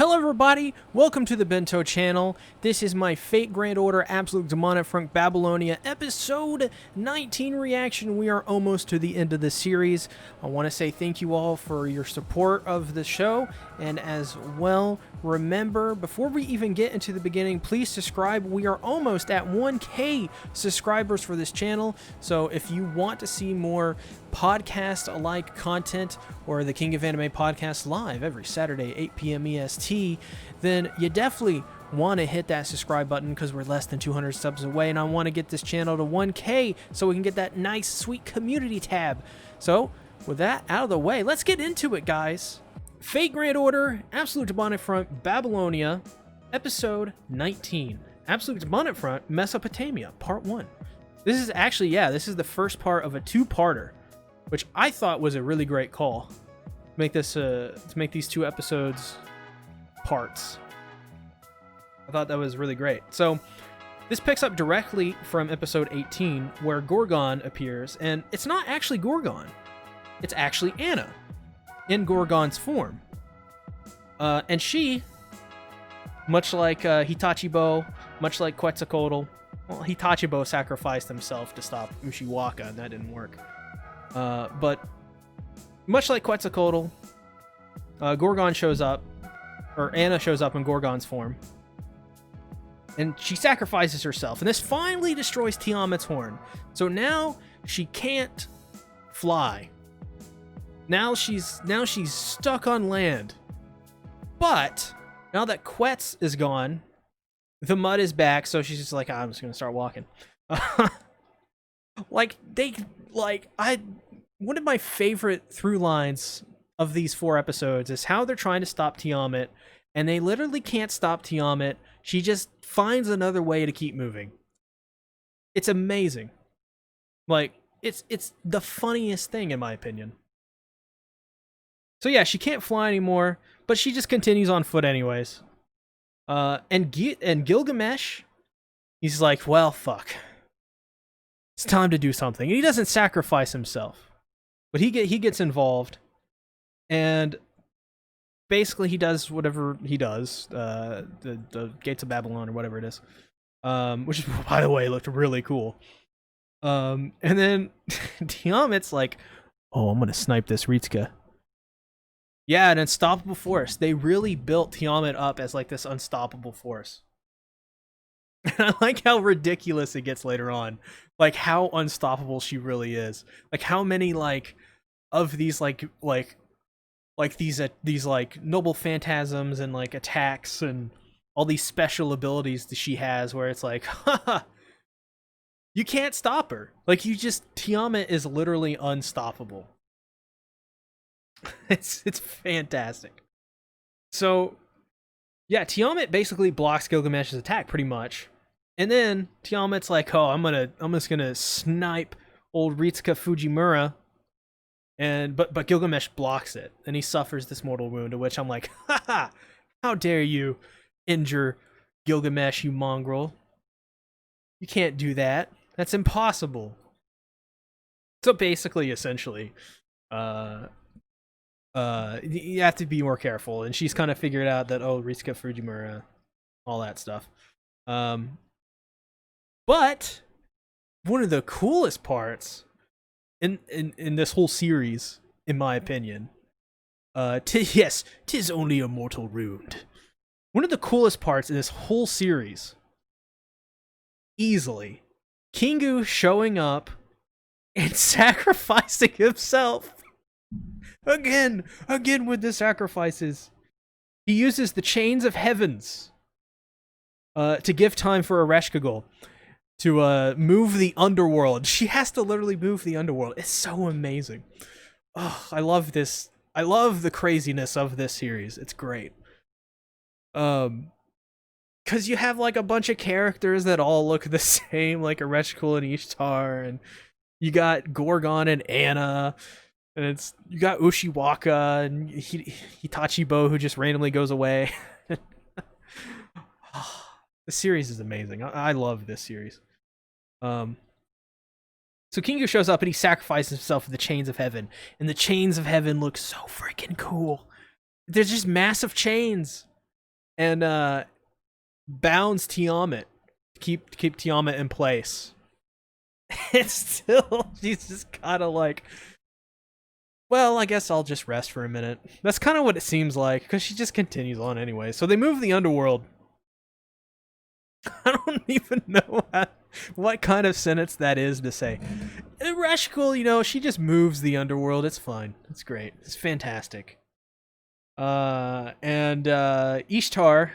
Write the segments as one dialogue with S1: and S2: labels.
S1: Hello everybody, welcome to the Bento channel. This is my Fate Grand Order Absolute Demonic Front Babylonia episode 19 reaction. We are almost to the end of the series. I want to say thank you all for your support of the show, and as well, remember, before we even get into the beginning, please subscribe. We are almost at 1K subscribers for this channel, so if you want to see more podcast-alike content or the King of Anime podcast live every Saturday, 8 p.m. EST, then you definitely want to hit that subscribe button because we're less than 200 subs away, and I want to get this channel to 1K so we can get that nice, sweet community tab. So, with that out of the way, let's get into it, guys. Fate Grand Order, Absolute Demonic Front, Babylonia, Episode 19. Absolute Demonic Front, Mesopotamia, Part 1. This is actually, this is the first part of a two-parter, which I thought was a really great call. Make this to make these two episodes parts. I thought that was really great. So this picks up directly from episode 18, where Gorgon appears, and it's not actually Gorgon. It's actually Anna in Gorgon's form. And she, much like Hitachibo, much like Quetzalcoatl, well, Hitachibo sacrificed himself to stop Ushiwaka, and that didn't work. But much like Quetzalcoatl, Gorgon shows up, or Anna shows up in Gorgon's form, and she sacrifices herself, and this finally destroys Tiamat's horn. So now she can't fly. Now she's stuck on land. But now that Quetz is gone, the mud is back, so she's just like, I'm just gonna start walking. One of my favorite through lines of these 4 episodes is how they're trying to stop Tiamat, and they literally can't stop Tiamat. She just finds another way to keep moving. It's amazing. Like, it's the funniest thing, in my opinion. So yeah, she can't fly anymore, but she just continues on foot anyways. And Gilgamesh, he's like, well, fuck. It's time to do something. And he doesn't sacrifice himself, but he gets involved, and basically he does whatever he does. The Gates of Babylon, or whatever it is, which, by the way, looked really cool. And then Tiamat's like, oh, I'm gonna snipe this Ritsuka. Yeah, an unstoppable force. They really built Tiamat up as like this unstoppable force. And I like how ridiculous it gets later on. Like how unstoppable she really is. Like how many of these these noble phantasms and like attacks and all these special abilities that she has, where it's like, haha, you can't stop her. Like Tiamat is literally unstoppable. It's fantastic. So yeah, Tiamat basically blocks Gilgamesh's attack pretty much. And then Tiamat's like, oh, I'm just gonna snipe old Ritsuka Fujimura. But Gilgamesh blocks it, and he suffers this mortal wound, to which I'm like, haha, how dare you injure Gilgamesh, you mongrel. You can't do that. That's impossible. So basically, essentially, you have to be more careful, and she's kind of figured out that, oh, Ritsuka Fujimura, all that stuff. But one of the coolest parts in this whole series, in my opinion, tis only a mortal wound. One of the coolest parts in this whole series, easily, Kingu showing up and sacrificing himself. Again with the sacrifices. He uses the chains of heavens to give time for Ereshkigal to move the underworld. She has to literally move the underworld. It's so amazing. Oh, I love this. I love the craziness of this series. It's great. Because you have like a bunch of characters that all look the same, like Ereshkigal and Ishtar, and you got Gorgon and Anna. And you got Ushiwaka and Hitachibo, who just randomly goes away. The series is amazing. I love this series. So Kingu shows up and he sacrifices himself for the chains of heaven. And the chains of heaven look so freaking cool. They're just massive chains. and bounds Tiamat. Keep Tiamat in place. It's still, she's just kind of like, well, I guess I'll just rest for a minute. That's kind of what it seems like, because she just continues on anyway. So they move the underworld. I don't even know what kind of sentence that is to say. Rashkul, you know, she just moves the underworld. It's fine. It's great. It's fantastic. And Ishtar,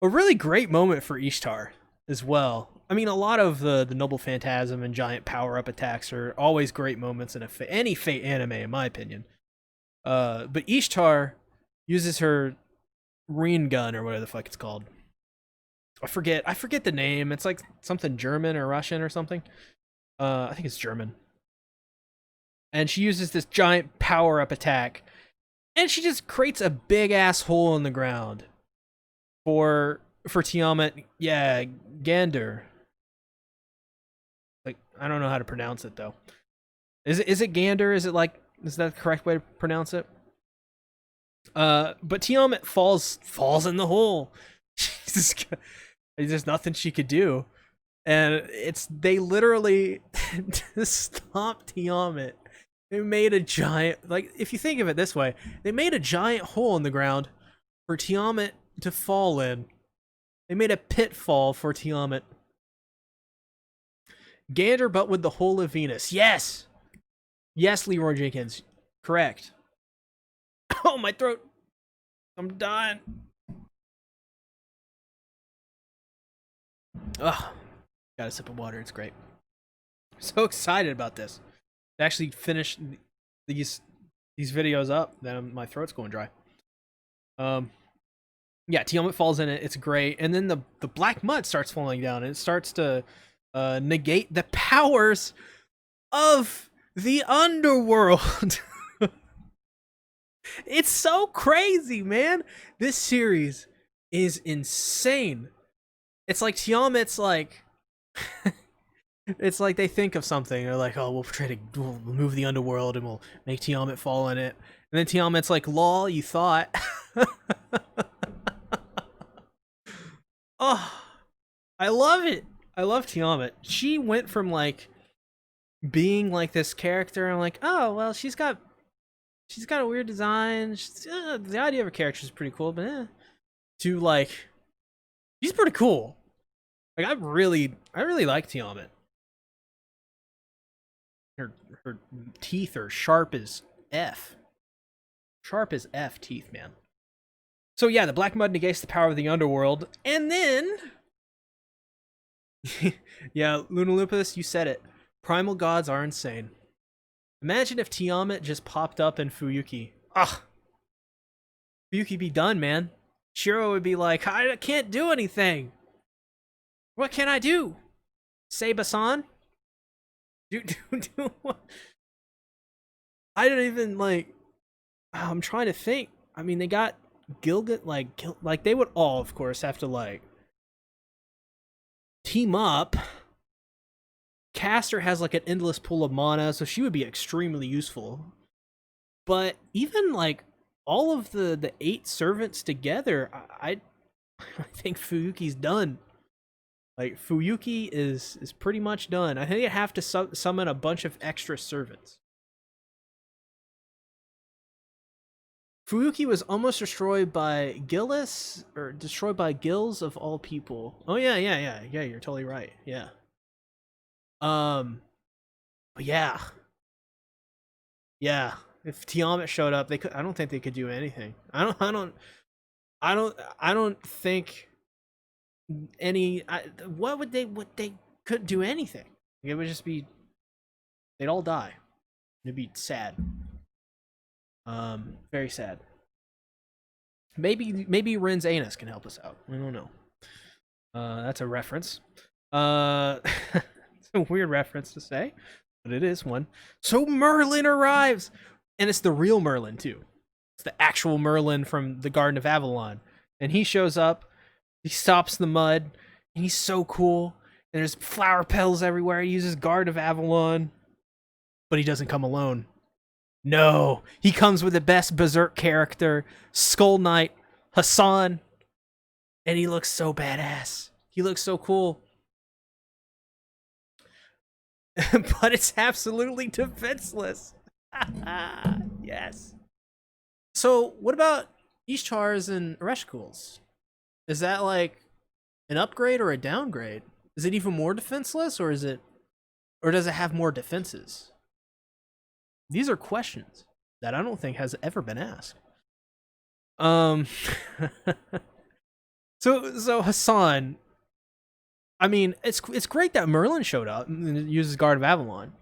S1: a really great moment for Ishtar as well. I mean, a lot of the Noble Phantasm and giant power-up attacks are always great moments in any Fate anime, in my opinion. But Ishtar uses her Reen gun, or whatever the fuck it's called. I forget the name. It's like something German or Russian or something. I think it's German. And she uses this giant power-up attack, and she just creates a big-ass hole in the ground for Tiamat. Yeah, Gander. Like, I don't know how to pronounce it though. Is it Gander? Is that the correct way to pronounce it? But Tiamat falls in the hole. There's nothing she could do, and they literally to stop Tiamat. They made a giant, like, if you think of it this way, they made a giant hole in the ground for Tiamat to fall in. They made a pitfall for Tiamat. Gander, but with the hole of Venus. Yes! Yes, Leroy Jenkins. Correct. Oh, my throat. I'm dying. Ugh. Got a sip of water. It's great. I'm so excited about this. To actually finish these videos up, then my throat's going dry. Yeah, Tiamat falls in it. It's great. And then the black mud starts falling down, and it starts to negate the powers of the underworld. It's so crazy, man. This series is insane. It's like Tiamat's like it's like they think of something. They're like, oh, we'll move the underworld and we'll make Tiamat fall in it. And then Tiamat's like, lol, you thought. Oh, I love it. I love Tiamat. She went from like being like this character, and I'm like, oh well, she's got a weird design. The idea of her character is pretty cool, but to like, she's pretty cool. Like, I really like Tiamat. Her teeth are sharp as F. Sharp as F teeth, man. So yeah, the black mud negates the power of the underworld, and then yeah, Lunalupus, you said it. Primal gods are insane. Imagine if Tiamat just popped up in Fuyuki. Ugh. Fuyuki be done, man. Shiro would be like, I can't do anything. What can I do? Seiba-san? Do what? I don't even, like, I'm trying to think. I mean, they got Gilgat, like they would all, of course, have to, like, team up. Caster has, like, an endless pool of mana, so she would be extremely useful. But even, like, all of the 8 servants together, I think Fuyuki's done. Like, Fuyuki is pretty much done. I think you have to summon a bunch of extra servants. Fuyuki was almost destroyed by Gillis, or destroyed by Gills of all people. Oh yeah, you're totally right. Yeah. But yeah. Yeah. If Tiamat showed up, I don't think they could do anything. I don't think they couldn't do anything. It would just be, they'd all die. It'd be sad. Very sad. Maybe Ren's anus can help us out. I don't know. That's a reference. It's a weird reference to say, but it is one. So Merlin arrives, and it's the real Merlin too. It's the actual Merlin from the Garden of Avalon, and he shows up. He stops the mud, and he's so cool. And there's flower petals everywhere. He uses Garden of Avalon, but he doesn't come alone. No, he comes with the best Berserk character, Skull Knight, Hassan, and he looks so badass. He looks so cool. But it's absolutely defenseless. Yes. So, what about Ishtar's and Ereshkigal's? Is that like an upgrade or a downgrade? Is it even more defenseless, or does it have more defenses? These are questions that I don't think has ever been asked. So Hassan, I mean, it's great that Merlin showed up and uses Guard of Avalon,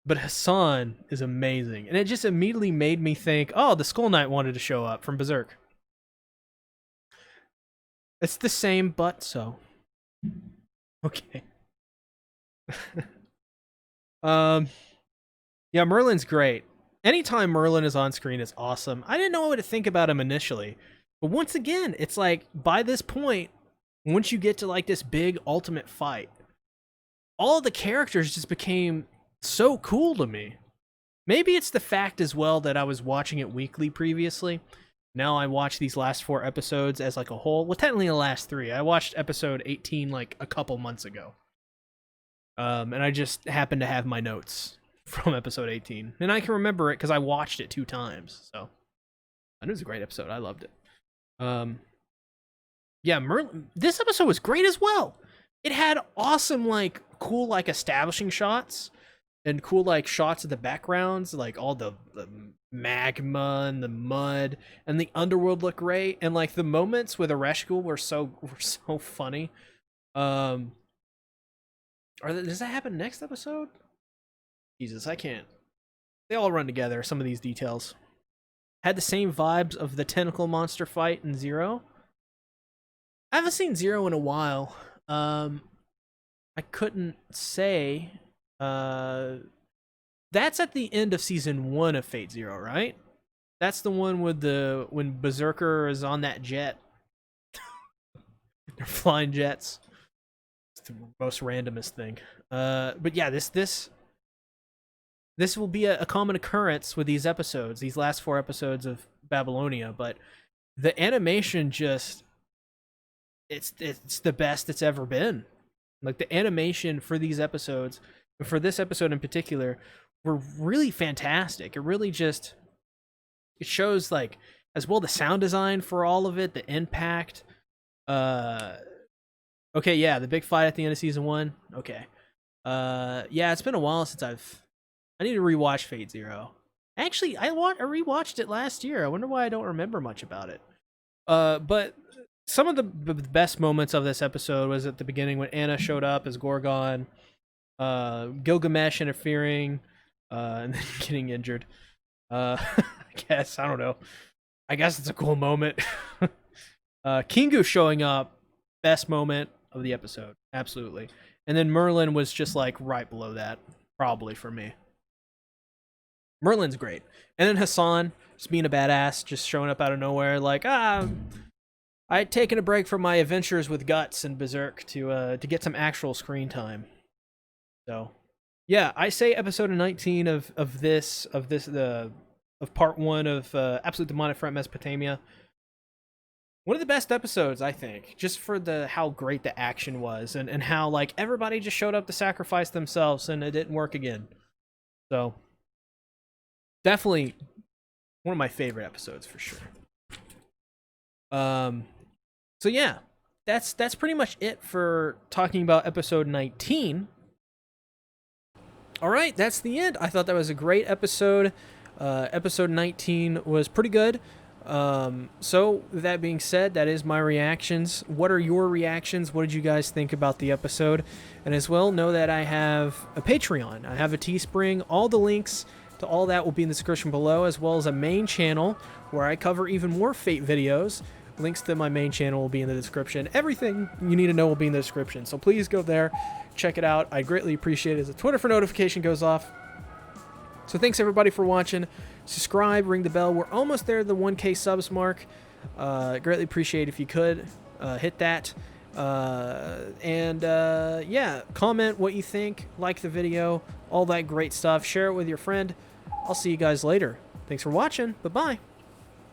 S1: but Hassan is amazing, and it just immediately made me think, oh, the Skull Knight wanted to show up from Berserk. It's the same, but so okay. Yeah, Merlin's great. Anytime Merlin is on screen, it's awesome. I didn't know what to think about him initially, but once again, it's like by this point, once you get to like this big ultimate fight, all the characters just became so cool to me. Maybe it's the fact as well that I was watching it weekly previously. Now I watch these last 4 episodes as like a whole. Well, technically the last 3. I watched episode 18 like a couple months ago. And I just happened to have my notes from episode 18. And I can remember it because I watched it 2 times. So I knew it was a great episode. I loved it. Yeah, Merlin. This episode was great as well. It had awesome, like, cool, like, establishing shots and cool, like, shots of the backgrounds, like all the magma and the mud and the underworld look great. And like the moments with Ereshkigal were so funny. Does that happen next episode? Jesus, I can't. They all run together. Some of these details had the same vibes of the tentacle monster fight in Zero. I haven't seen Zero in a while. I couldn't say. That's at the end of season 1 of Fate Zero, right? That's the one with when Berserker is on that jet. They're flying jets. It's the most randomest thing. But yeah, this will be a common occurrence with these episodes, these last 4 episodes of Babylonia. But the animation just, it's the best it's ever been. Like the animation for these episodes, for this episode in particular, were really fantastic. It really just, it shows like as well the sound design for all of it, the impact. Okay, yeah, the big fight at the end of season 1. Okay. Yeah, it's been a while since I need to rewatch Fate Zero. Actually, I rewatched it last year. I wonder why I don't remember much about it. But some of the best moments of this episode was at the beginning when Anna showed up as Gorgon, Gilgamesh interfering, and then getting injured. I guess, I don't know. I guess it's a cool moment. Kingu showing up, best moment of the episode, absolutely. And then Merlin was just like right below that, probably for me. Merlin's great. And then Hassan, just being a badass, just showing up out of nowhere, like, I had taken a break from my adventures with Guts and Berserk to get some actual screen time. So, yeah, I say episode 19 of part 1 of Absolute Demonic Front Mesopotamia. One of the best episodes, I think, just for how great the action was and how like everybody just showed up to sacrifice themselves and it didn't work again. So, definitely one of my favorite episodes for sure. So yeah, that's pretty much it for talking about episode 19. All right, that's the end. I thought that was a great episode. Episode 19 was pretty good. So with that being said, that is my reactions. What are your reactions? What did you guys think about the episode? And as well, know that I have a Patreon. I have a Teespring. All the links to all that will be in the description below, as well as a main channel where I cover even more Fate videos. Links to my main channel will be in the description. Everything you need to know will be in the description. So please go there, check it out. I greatly appreciate it as a Twitter for notification goes off. So thanks everybody for watching. Subscribe, ring the bell. We're almost there to the 1K subs mark. Greatly appreciate if you could hit that. Yeah, comment what you think, like the video, all that great stuff. Share it with your friend. I'll see you guys later. Thanks for watching. Bye-bye.